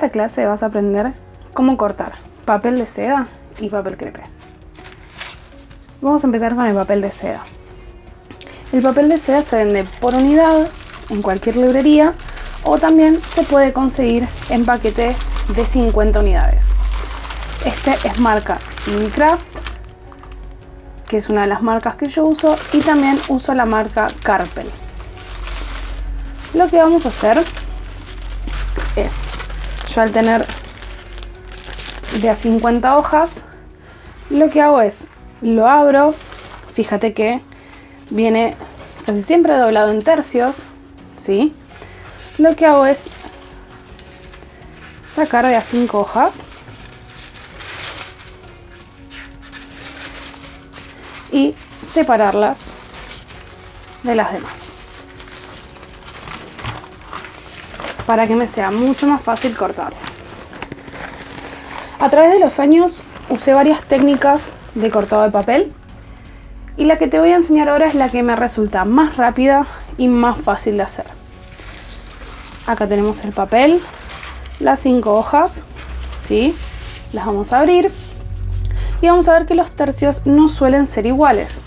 esta clase vas a aprender cómo cortar papel de seda y papel crepé. Vamos a empezar con el papel de seda. El papel de seda se vende por unidad en cualquier librería o también se puede conseguir en paquete de 50 unidades. Este es marca Minicraft, que es una de las marcas que yo uso, y también uso la marca Carpel. Lo que vamos a hacer es, yo al tener de a 50 hojas, lo que hago es, lo abro, fíjate que viene casi siempre doblado en tercios, ¿sí? Lo que hago es sacar de a 5 hojas y separarlas de las demás, para que me sea mucho más fácil cortarlo. A través de los años usé varias técnicas de cortado de papel y la que te voy a enseñar ahora es la que me resulta más rápida y más fácil de hacer. Acá tenemos el papel, las 5 hojas, ¿sí? Las vamos a abrir y vamos a ver que los tercios no suelen ser iguales.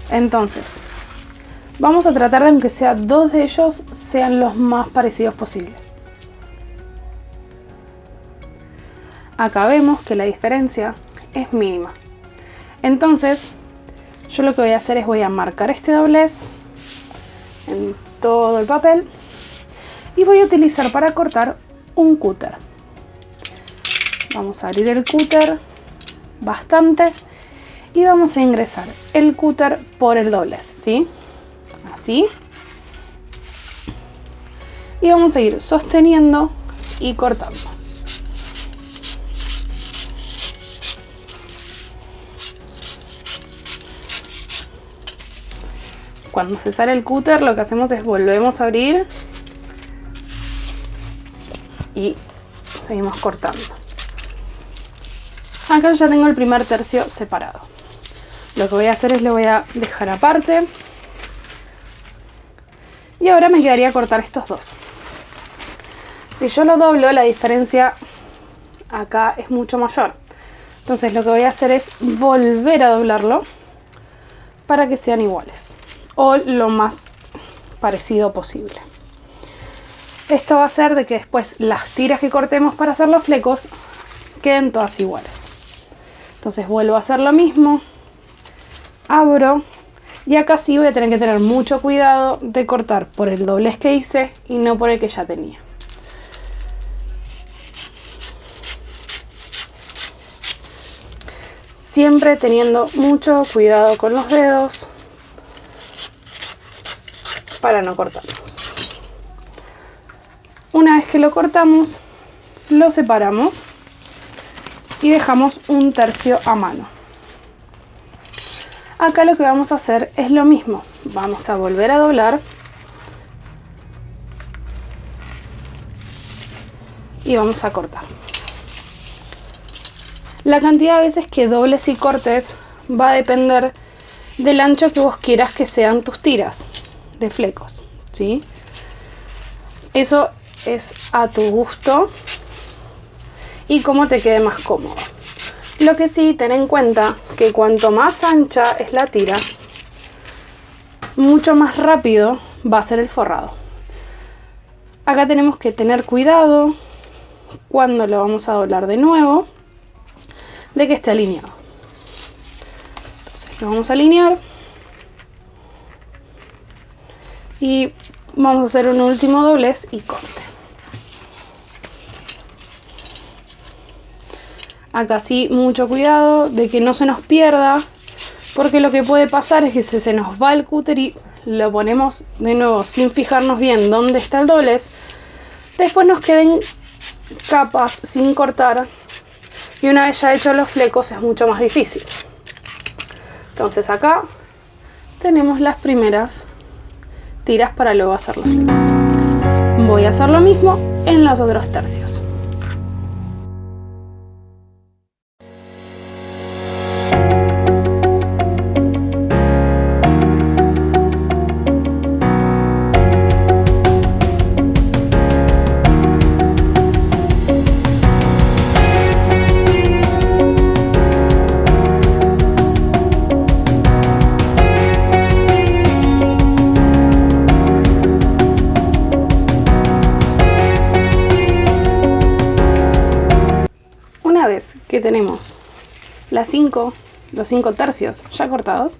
Entonces, vamos a tratar de, aunque sea 2 de ellos, sean los más parecidos posible. Acá vemos que la diferencia es mínima. Entonces, yo lo que voy a hacer es voy a marcar este doblez en todo el papel y voy a utilizar para cortar un cúter. Vamos a abrir el cúter bastante y vamos a ingresar el cúter por el doblez, ¿sí? Así. Y vamos a ir sosteniendo y cortando. Cuando se sale el cúter, lo que hacemos es volvemos a abrir y seguimos cortando. Acá ya tengo el primer tercio separado. Lo que voy a hacer es lo voy a dejar aparte. Y ahora me quedaría cortar estos dos. Si yo lo doblo, la diferencia acá es mucho mayor. Entonces lo que voy a hacer es volver a doblarlo para que sean iguales o lo más parecido posible. Esto va a hacer de que después las tiras que cortemos para hacer los flecos queden todas iguales. Entonces vuelvo a hacer lo mismo, abro y acá sí voy a tener que tener mucho cuidado de cortar por el doblez que hice y no por el que ya tenía. Siempre teniendo mucho cuidado con los dedos para no cortarlos. Una vez que lo cortamos, lo separamos y dejamos un tercio a mano. Acá lo que vamos a hacer es lo mismo. Vamos a volver a doblar y vamos a cortar. La cantidad de veces que dobles y cortes va a depender del ancho que vos quieras que sean tus tiras de flecos, ¿sí? Eso es a tu gusto y cómo te quede más cómodo. Lo que sí, ten en cuenta que cuanto más ancha es la tira, mucho más rápido va a ser el forrado. Acá tenemos que tener cuidado cuando lo vamos a doblar de nuevo de que esté alineado. Entonces lo vamos a alinear y vamos a hacer un último doblez y corte. Acá sí, mucho cuidado de que no se nos pierda, porque lo que puede pasar es que si se nos va el cúter y lo ponemos de nuevo sin fijarnos bien dónde está el doblez, después nos queden capas sin cortar y una vez ya hechos los flecos es mucho más difícil. Entonces acá tenemos las primeras tiras para luego hacer los flecos. Voy a hacer lo mismo en los otros tercios. que tenemos los 5 tercios ya cortados,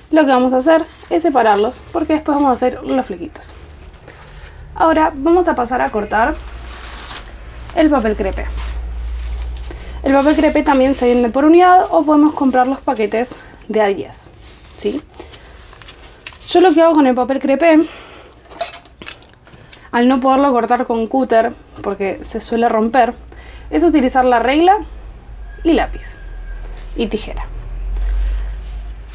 lo que vamos a hacer es separarlos porque después vamos a hacer los flequitos. Ahora vamos a pasar a cortar el papel crepé. El papel crepé también se vende por unidad o podemos comprar los paquetes de A10, ¿sí? Yo lo que hago con el papel crepé, al no poderlo cortar con cúter porque se suele romper, es utilizar la regla y lápiz y tijera.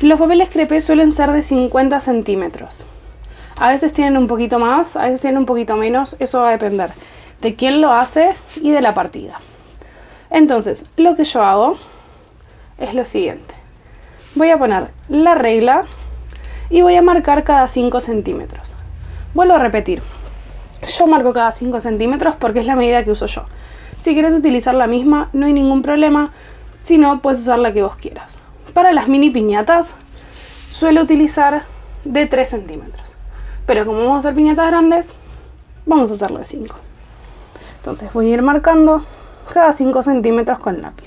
Los papeles crepé suelen ser de 50 centímetros. A veces tienen un poquito más, a veces tienen un poquito menos, eso va a depender de quién lo hace y de la partida. Entonces, lo que yo hago es lo siguiente. Voy a poner la regla y voy a marcar cada 5 centímetros. Vuelvo a repetir. Yo marco cada 5 centímetros porque es la medida que uso yo. Si quieres utilizar la misma, no hay ningún problema. Si no, puedes usar la que vos quieras. Para las mini piñatas, suelo utilizar de 3 centímetros. Pero como vamos a hacer piñatas grandes, vamos a hacerlo de 5. Entonces voy a ir marcando cada 5 centímetros con lápiz.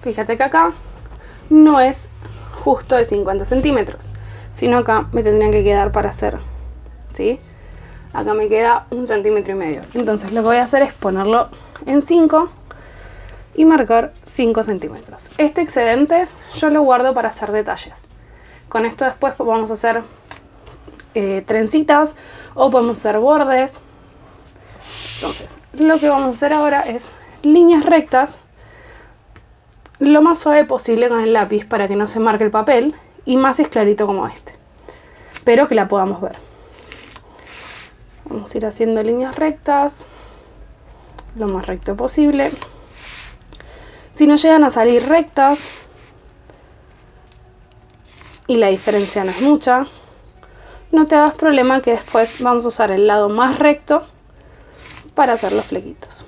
Fíjate que acá no es justo de 50 centímetros, sino acá me tendrían que quedar para hacer, ¿sí? Acá me queda 1,5 centímetros. Entonces lo que voy a hacer es ponerlo en 5 y marcar 5 centímetros. Este excedente yo lo guardo para hacer detalles. Con esto después vamos a hacer trencitas o podemos hacer bordes. Entonces lo que vamos a hacer ahora es líneas rectas lo más suave posible con el lápiz para que no se marque el papel y más es clarito como este, pero que la podamos ver. Vamos a ir haciendo líneas rectas lo más recto posible. Si no llegan a salir rectas y la diferencia no es mucha, no te hagas problema que después vamos a usar el lado más recto para hacer los flequitos.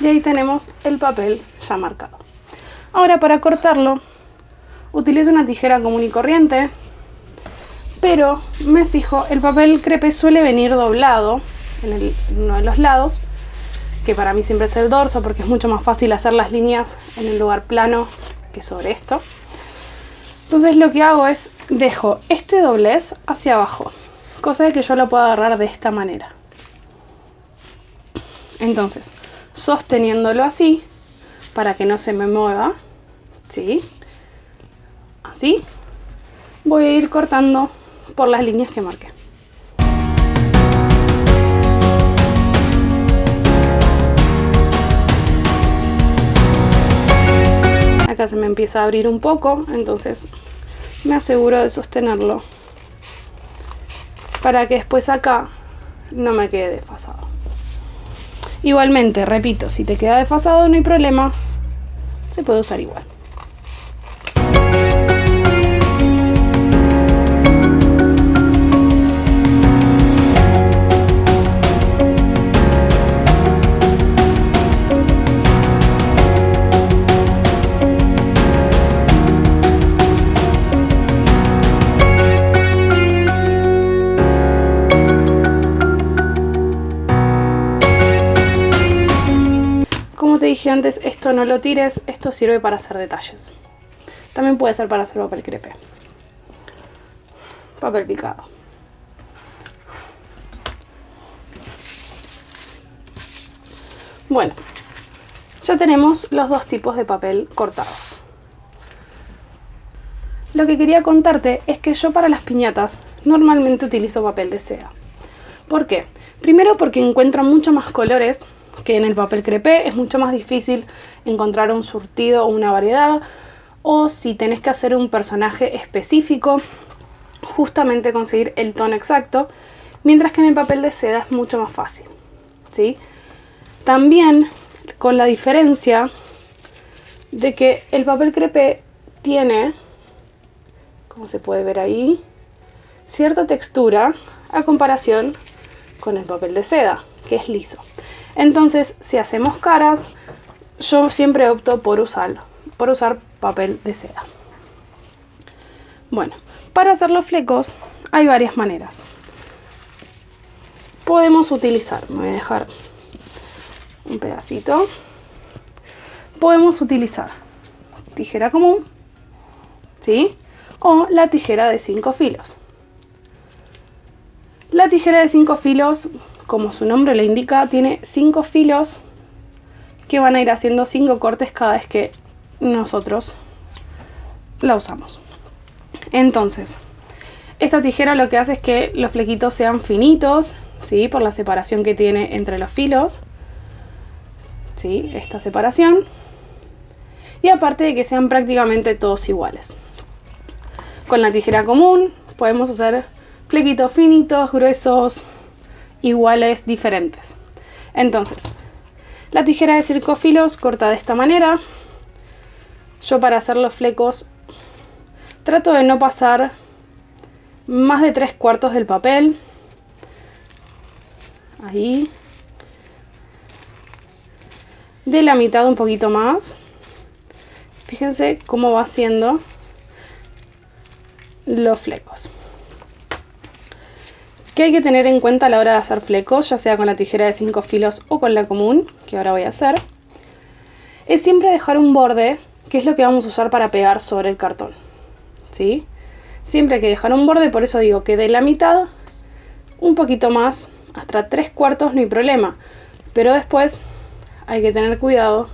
Y ahí tenemos el papel ya marcado. Ahora para cortarlo utilizo una tijera común y corriente, pero me fijo, el papel crepé suele venir doblado en uno de los lados, que para mí siempre es el dorso porque es mucho más fácil hacer las líneas en el lugar plano que sobre esto. Entonces lo que hago es dejo este doblez hacia abajo, cosa de que yo lo pueda agarrar de esta manera. Entonces, sosteniéndolo así para que no se me mueva, ¿sí? Así voy a ir cortando por las líneas que marqué. Acá se me empieza a abrir un poco, entonces me aseguro de sostenerlo para que después acá no me quede desfasado. Igualmente, repito, si te queda desfasado no hay problema, se puede usar igual. Como te dije antes, esto no lo tires, esto sirve para hacer detalles. También puede ser para hacer papel crepé. Papel picado. Bueno, ya tenemos los dos tipos de papel cortados. Lo que quería contarte es que yo para las piñatas normalmente utilizo papel de seda. ¿Por qué? Primero porque encuentro mucho más colores que en el papel crepé, es mucho más difícil encontrar un surtido o una variedad, o si tenés que hacer un personaje específico, justamente conseguir el tono exacto, mientras que en el papel de seda es mucho más fácil, ¿sí? También con la diferencia de que el papel crepé tiene, como se puede ver ahí, cierta textura a comparación con el papel de seda, que es liso. Entonces, si hacemos caras, yo siempre opto por usar papel de seda. Bueno, para hacer los flecos hay varias maneras. Podemos utilizar, me voy a dejar un pedacito. Podemos utilizar tijera común, ¿sí? O la tijera de 5 filos. La tijera de 5 filos, como su nombre le indica, tiene 5 filos que van a ir haciendo 5 cortes cada vez que nosotros la usamos. Entonces, esta tijera lo que hace es que los flequitos sean finitos, ¿sí? Por la separación que tiene entre los filos, ¿sí? Esta separación. Y aparte de que sean prácticamente todos iguales. Con la tijera común podemos hacer flequitos finitos, gruesos, iguales, diferentes. Entonces, la tijera de 5 filos corta de esta manera. Yo para hacer los flecos trato de no pasar más de 3/4 del papel. Ahí. De la mitad un poquito más. Fíjense cómo va haciendo los flecos. ¿Qué hay que tener en cuenta a la hora de hacer flecos, ya sea con la tijera de 5 filos o con la común, que ahora voy a hacer? Es siempre dejar un borde, que es lo que vamos a usar para pegar sobre el cartón, ¿sí? Siempre hay que dejar un borde, por eso digo que de la mitad, un poquito más, hasta 3/4 no hay problema. Pero después hay que tener cuidado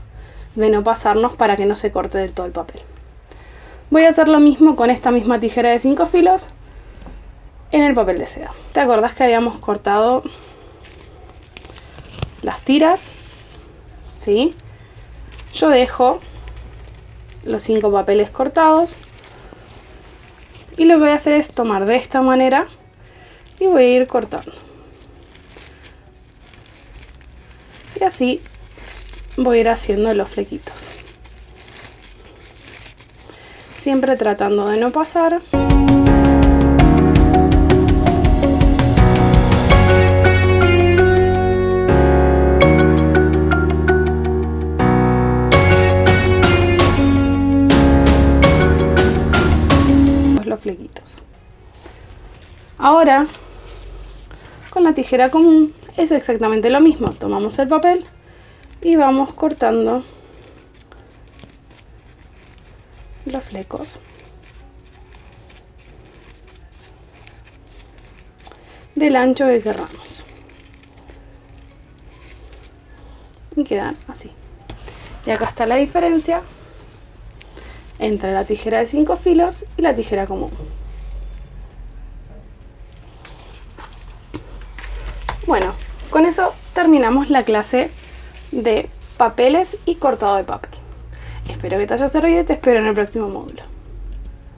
de no pasarnos para que no se corte del todo el papel. Voy a hacer lo mismo con esta misma tijera de 5 filos en el papel de seda. ¿Te acordás que habíamos cortado las tiras? ¿Sí? Yo dejo los 5 papeles cortados y lo que voy a hacer es tomar de esta manera y voy a ir cortando. Y así voy a ir haciendo los flequitos. Siempre tratando de no pasar. Los flequitos. Ahora, con la tijera común es exactamente lo mismo. Tomamos el papel y vamos cortando los flecos del ancho que queramos y quedan así. Y acá está la diferencia entre la tijera de 5 filos y la tijera común. Bueno, con eso terminamos la clase de papeles y cortado de papel. Espero que te haya servido y te espero en el próximo módulo.